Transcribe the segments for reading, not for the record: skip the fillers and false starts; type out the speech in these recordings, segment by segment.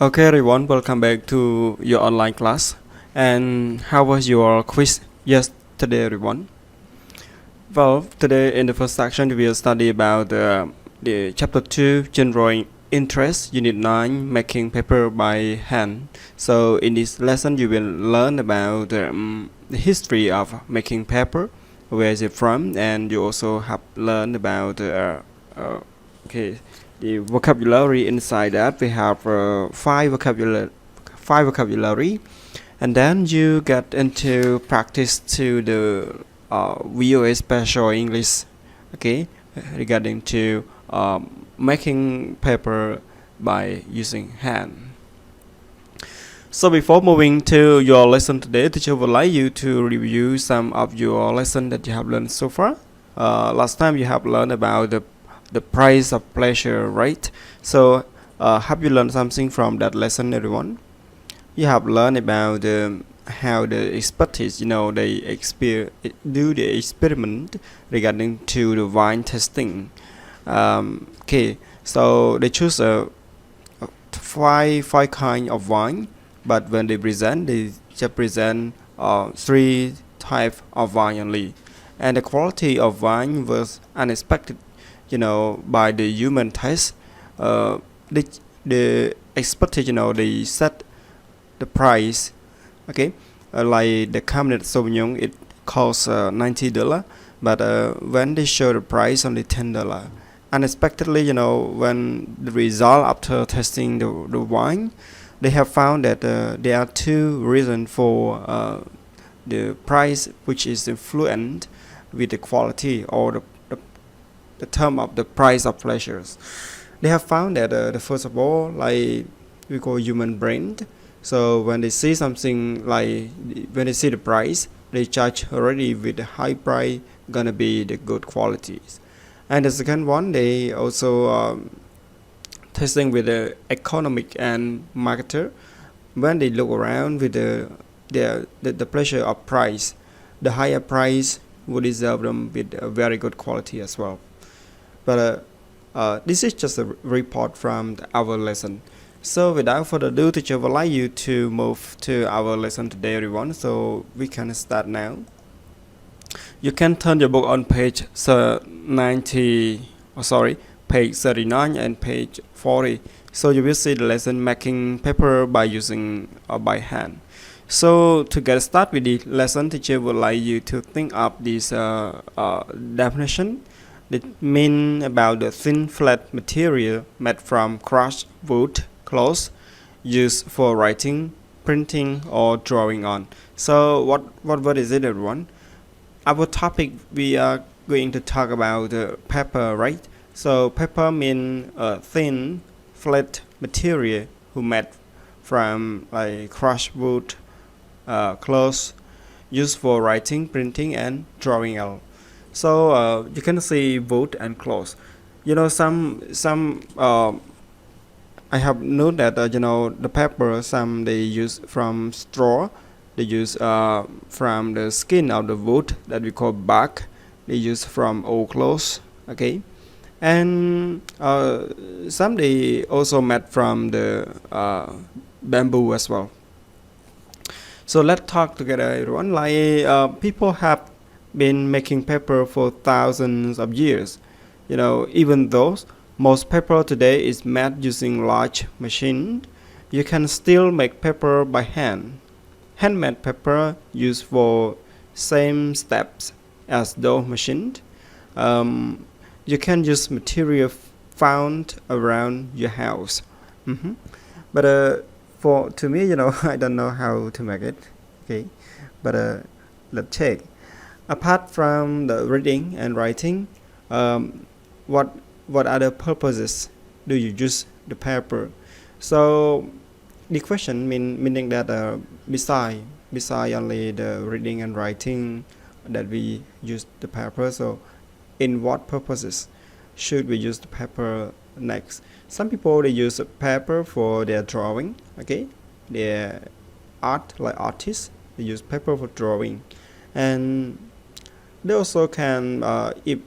Okay, everyone, welcome back to your online class. And how was your quiz yesterday, everyone? Well, today in the first section, we will study about the chapter 2, General Interest, Unit 9, Making Paper by Hand. So, in this lesson, you will learn about the history of making paper, where is it from, and you also have learned about okay, the vocabulary inside that. We have five vocabulary, and then you get into practice to the VOA Special English, okay, regarding to making paper by using hand. So before moving to your lesson today, teacher would like you to review some of your lesson that you have learned so far. Last time you have learned about the price of pleasure, right? So have you learned something from that lesson, everyone? You have learned about how the expertise, do the experiment regarding to the wine testing. Okay, so they choose five kind of wine, but when they just present three type of wine only, and the quality of wine was unexpected. By the human taste, the the expertise, they set the price, okay, like the Cabernet Sauvignon, it costs $90, but when they show the price only $10. Unexpectedly, when the result after testing the wine, they have found that there are two reasons for the price, which is influenced with the quality or the term of the price of pleasures. They have found that the first of all, like we call human brain. So when they see something, like when they see the price, they judge already with the high price gonna be the good qualities. And the second one, they also testing with the economic and marketer. When they look around with the pleasure of price, the higher price would deserve them with a very good quality as well. But this is just a report from our lesson. So without further ado, teacher would like you to move to our lesson today, everyone. So we can start now. You can turn your book on page 39 and page 40. So you will see the lesson making paper by using or by hand. So to get started with the lesson, teacher would like you to think of this definition. It means about the thin flat material made from crushed wood, cloth, used for writing, printing, or drawing on. So what is it, everyone? Our topic, we are going to talk about paper, right? So paper means thin, flat material who made from like crushed wood, cloth, used for writing, printing, and drawing out. So you can see wood and cloth. Some I have known that the paper, some they use from straw, they use from the skin of the wood that we call bark. They use from old clothes, okay, and some they also made from the bamboo as well. So let's talk together, everyone. Like people have been making paper for thousands of years. Even though most paper today is made using large machines, you can still make paper by hand. Handmade paper used for same steps as those machines. You can use material found around your house. But for to me, I don't know how to make it. Okay, but let's check. Apart from the reading and writing, what other purposes do you use the paper? So the question meaning that beside only the reading and writing that we use the paper, so in what purposes should we use the paper next? Some people, they use paper for their drawing, okay, their art, like artists, they use paper for drawing. And they also can, if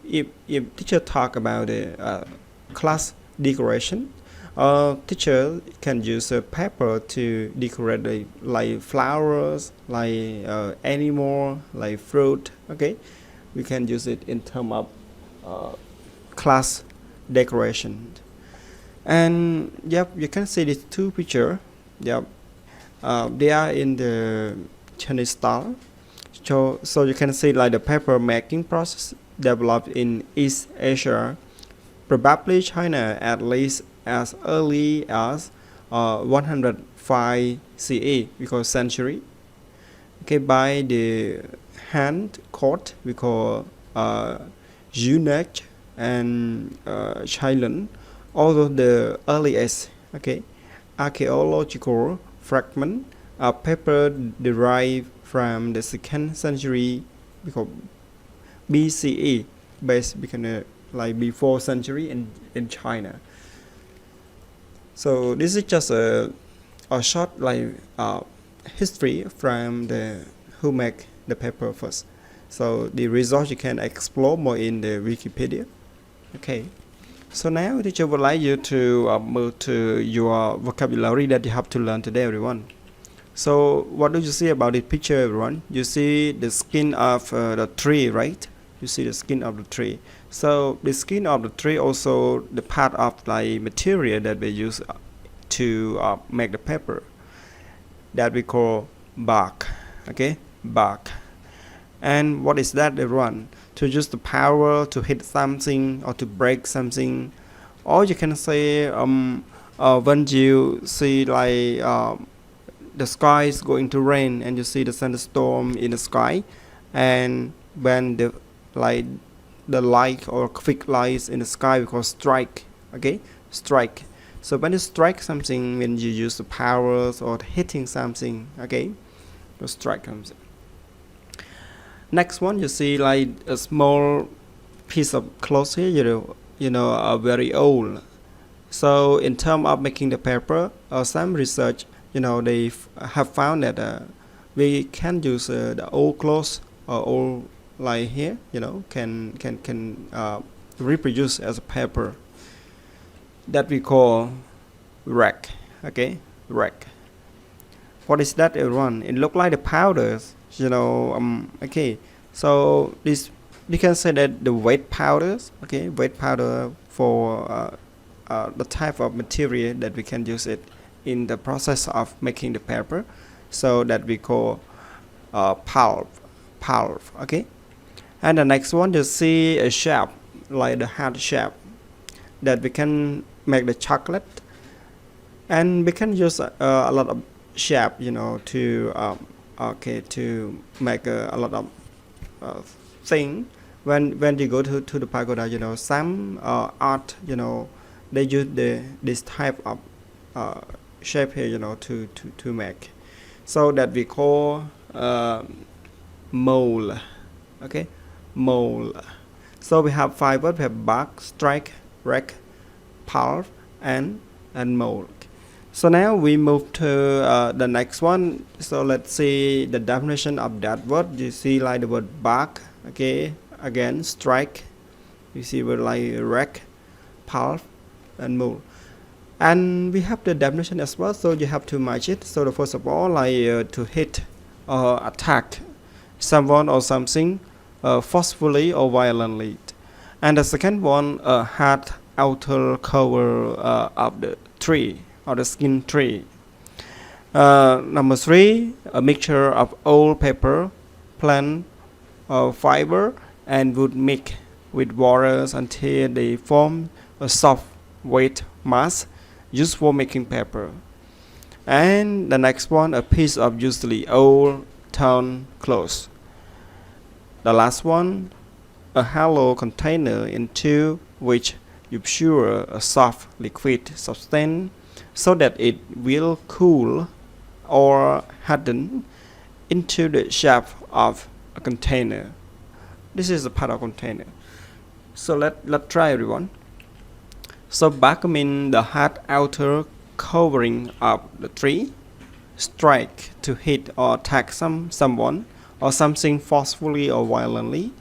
teacher talk about the class decoration, Teacher can use paper to decorate like flowers, like animal, like fruit. Okay, we can use it in term of class decoration. And yep, you can see these two picture. Yep, they are in the Chinese style. So you can see like the paper making process developed in East Asia, probably China at least as early as 105 CE, because century. Okay, by the hand court we call Junech and Chilean, although the earliest archaeological fragment of paper derived from the 2nd century because BCE, based because like before century in China. So this is just a short like history from the who make the paper first. So the results you can explore more in the Wikipedia. Okay. So now teacher would like you to move to your vocabulary that you have to learn today, everyone. So what do you see about this picture, everyone? You see the skin of the tree, right? You see the skin of the tree. So the skin of the tree also the part of like material that we use to make the paper that we call bark. Okay, bark. And what is that, everyone? To use the power to hit something or to break something, or you can say when you see like the sky is going to rain and you see the thunderstorm in the sky, and when the light or quick lights in the sky we call strike. Okay, strike. So when you strike something, when you use the powers or hitting something, okay, to strike something. Next one, you see like a small piece of cloth here, you know, very old. So in terms of making the paper, some research, they have found that we can use the old clothes or old like here, can reproduce as a paper that we call rack. Okay, rack. What is that, everyone? It look like the powders, okay. So this we can say that the wet powders, okay, wet powder for the type of material that we can use it in the process of making the paper, so that we call pulp. Okay. And the next one, you see a shape like the heart shape that we can make the chocolate, and we can use a lot of shape, to make a lot of thing. When you go to the pagoda, some art, they use this type of shape here, to make, so that we call mold. Okay, mold. So we have 5 words. We have bark, strike, rack, pulp, and mold. So now we move to the next one. So let's see the definition of that word. You see like the word bark, okay, again strike, you see word like rack, pulp, and mold. And we have the definition as well, so you have to match it. So the first of all, like to hit or attack someone or something forcefully or violently. And the second one, a hard outer cover of the tree or the skin tree. Number 3, a mixture of old paper, plant fiber, and wood mix with water until they form a soft wet mass used for making paper. And the next one, a piece of usually old torn clothes. The last one, a hollow container into which you pour a soft liquid substance so that it will cool or harden into the shape of a container. This is a part of container. So let's try, everyone. So bark means the hard outer covering of the tree. Strike, to hit or attack someone or something forcefully or violently.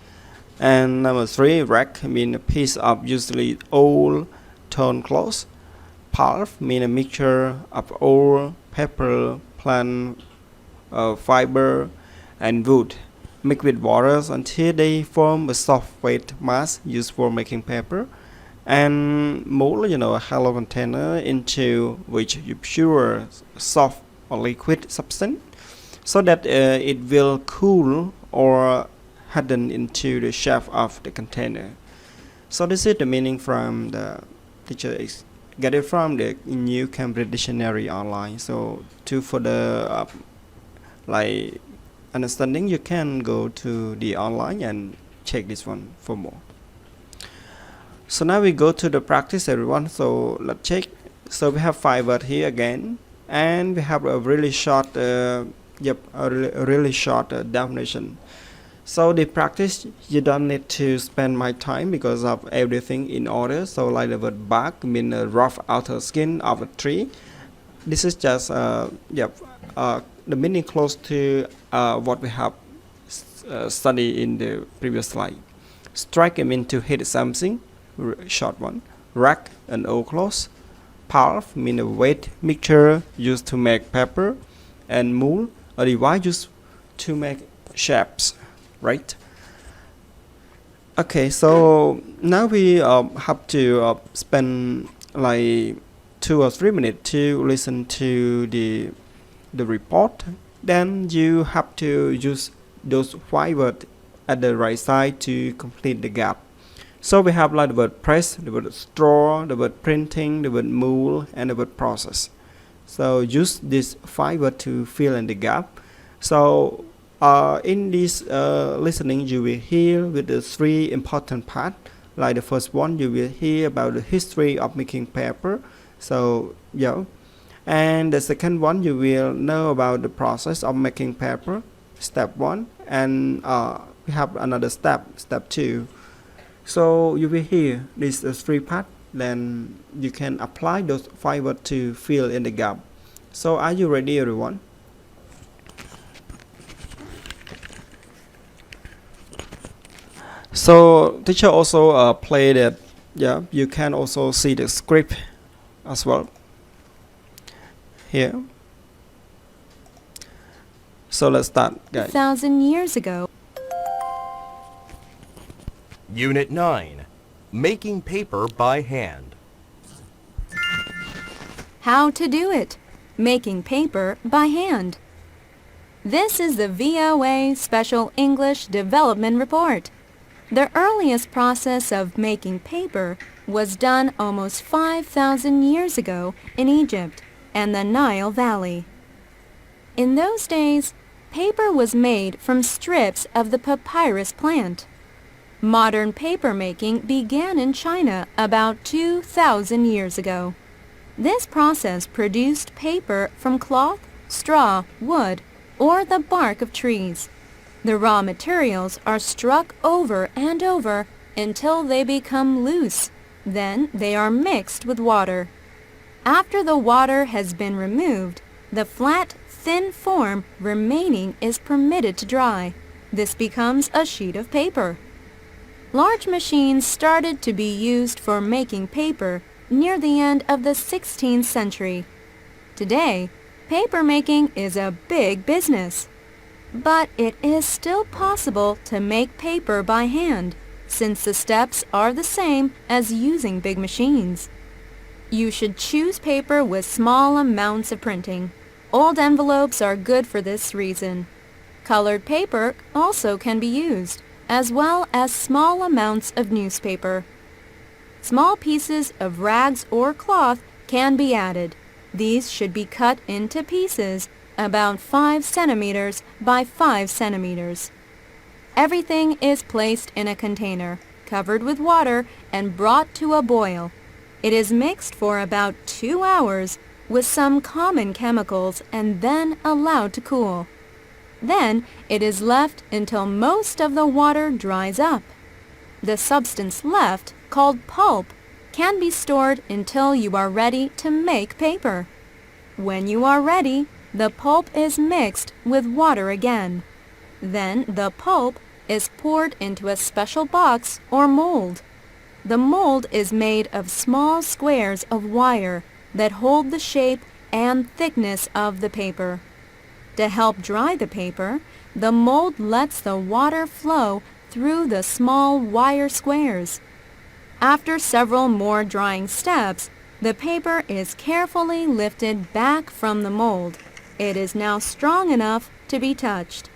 And number 3, rack means a piece of usually old torn clothes. Pulp means a mixture of oil, pepper, plant fiber, and wood, mixed with water until they form a soft wet mass used for making paper. And mold, a hollow container into which you pour soft or liquid substance so that it will cool or harden into the shape of the container. So this is the meaning from the teacher get it from the New Cambridge Dictionary online. So to further like understanding, you can go to the online and check this one for more. So now we go to the practice, everyone. So let's check. So we have 5 words here again, and we have a really short really short definition. So the practice, you don't need to spend my time because of everything in order. So like the word bark mean a rough outer skin of a tree. This is just the meaning close to what we have studied in the previous slide. Strike mean to hit something, short one. Rack, an old cloth. Pulp mean a wet mixture used to make paper. And mold, a device used to make shapes, right? Okay, so now we have to spend like 2 or 3 minutes to listen to the report. Then you have to use those 5 words at the right side to complete the gap. So we have like the word press, the word straw, the word printing, the word mold, and the word process. So use these 5 words to fill in the gap. So in this listening, you will hear with the 3 important parts. Like the first one, you will hear about the history of making paper. So and the second one, you will know about the process of making paper, step 1. And we have another step 2. So you will hear these 3 parts, then you can apply those 5 words to fill in the gap. So are you ready, everyone? So teacher also played it. You can also see the script as well here. So let's start, guys. 1,000 years ago. Unit 9. Making paper by hand. How to do it. Making paper by hand. This is the VOA Special English Development Report. The earliest process of making paper was done almost 5,000 years ago in Egypt and the Nile Valley. In those days, paper was made from strips of the papyrus plant. Modern paper making began in China about 2,000 years ago. This process produced paper from cloth, straw, wood, or the bark of trees. The raw materials are struck over and over until they become loose. Then they are mixed with water. After the water has been removed, the flat, thin form remaining is permitted to dry. This becomes a sheet of paper. Large machines started to be used for making paper near the end of the 16th century. Today, paper making is a big business. But it is still possible to make paper by hand, since the steps are the same as using big machines. You should choose paper with small amounts of printing. Old envelopes are good for this reason. Colored paper also can be used, as well as small amounts of newspaper. Small pieces of rags or cloth can be added. These should be cut into pieces about 5 centimeters by 5 centimeters. Everything is placed in a container, covered with water, and brought to a boil. It is mixed for about 2 hours with some common chemicals and then allowed to cool. Then it is left until most of the water dries up. The substance left, called pulp, can be stored until you are ready to make paper. When you are ready, the pulp is mixed with water again. Then the pulp is poured into a special box or mold. The mold is made of small squares of wire. that hold the shape and thickness of the paper. To help dry the paper, the mold lets the water flow through the small wire squares. After several more drying steps, the paper is carefully lifted back from the mold. It is now strong enough to be touched.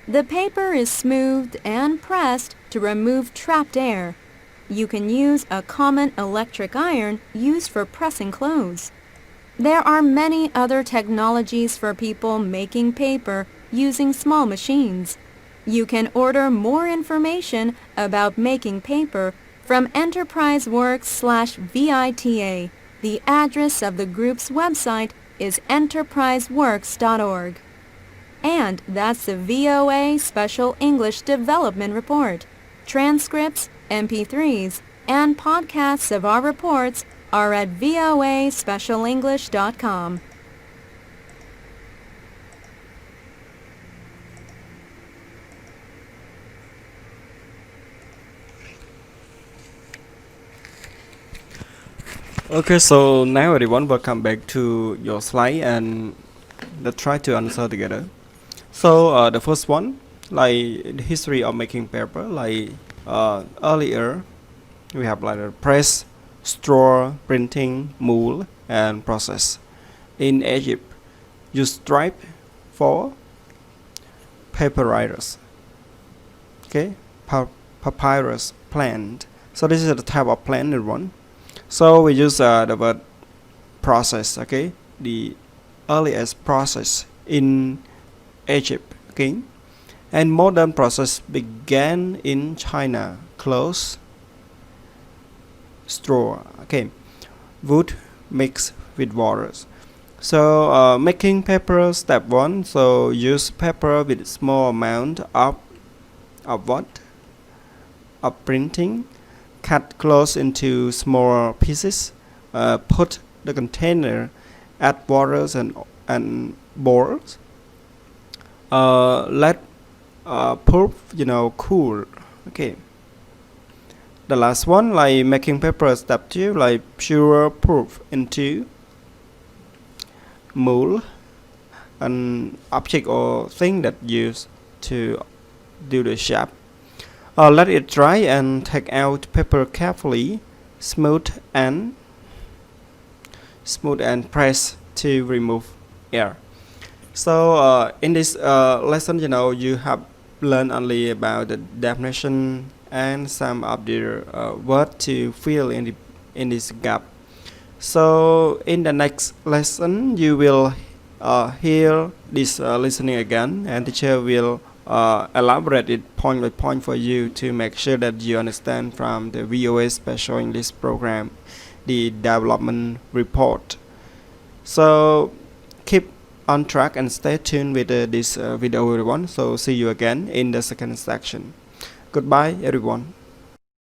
The paper is smoothed and pressed to remove trapped air. You can use a common electric iron used for pressing clothes. There are many other technologies for people making paper using small machines. You can order more information about making paper from EnterpriseWorks/VITA. The address of the group's website is enterpriseworks.org. And that's the VOA Special English Development Report. Transcripts, MP3s, and podcasts of our reports are at voaspecialenglish.com. Okay, so now everyone, welcome back to your slide and let's try to answer together. So the first one, like the history of making paper, like earlier we have like a press, straw, printing, mold, and process. In Egypt, use stripe for papyrus. Okay, papyrus plant. So this is the type of plant one. So we use the word process. Okay, the earliest process in Egypt. Okay, and modern process began in China. Clothes, straw. Okay, wood mixed with waters. So making paper step 1. So use paper with small amount of what? Of printing. Cut clothes into smaller pieces. Put the container, add waters and boards. Let pulp cool. Okay. The last one, like making paper step 2, like pure pulp into mold, an object or thing that used to do the shape. Let it dry and take out paper carefully, smooth and press to remove air. So in this lesson, you have learned only about the definition and some of the words to fill in this gap. So in the next lesson, you will hear this listening again, and teacher will elaborate it point by point for you to make sure that you understand from the VOA Special English Program, the development report. So keep on track and stay tuned with this video, everyone. So see you again in the second section. Goodbye, everyone.